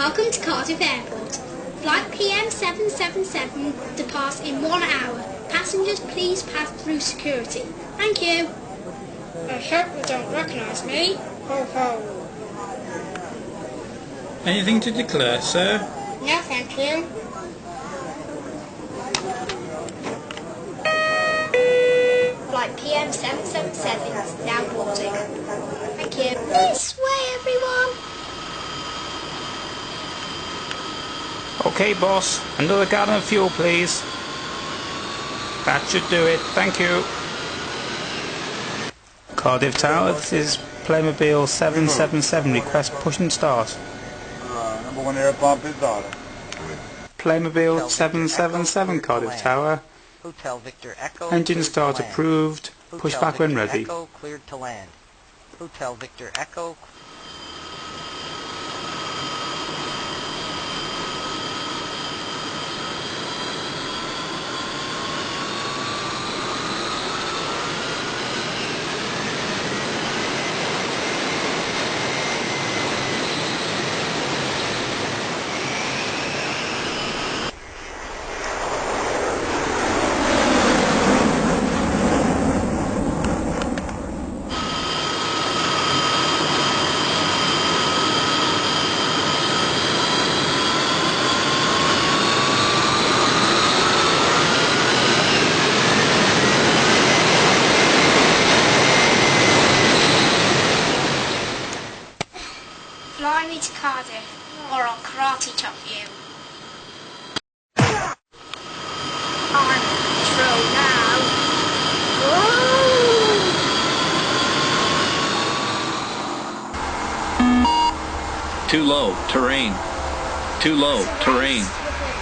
Welcome to Cardiff Airport. Flight PM777 departs in 1 hour. Passengers, please pass through security. Thank you. I hope you don't recognise me. Ho ho. Anything to declare, sir? No, thank you. Flight PM777 is now boarding. Thank you. This way, everyone. Okay, boss. Another gallon of fuel, please. That should do it. Thank you. Cardiff Tower, this is playmobil 777. Request push and start. Number 1 air pump is on. Playmobil 777, Cardiff Tower. Hotel Victor Echo. Engine start approved. Push back when ready. Echo cleared to land. Hotel Victor Echo. Fly me to Cardiff, or I'll karate chop you. I'm in control now. Too low, terrain. Too low, terrain.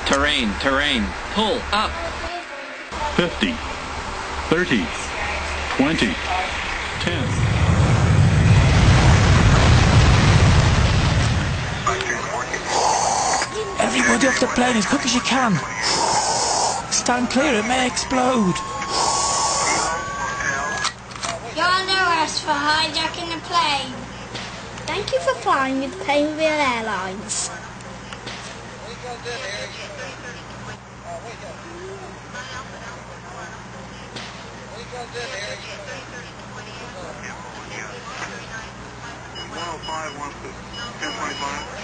Terrain. Pull up. 50, 30, 20, 10. Everybody off the plane as quick as you can. Stand clear, it may explode. You're under arrest for hijacking the plane. Thank you for flying with Playmobil Airlines. Five wants to 1025.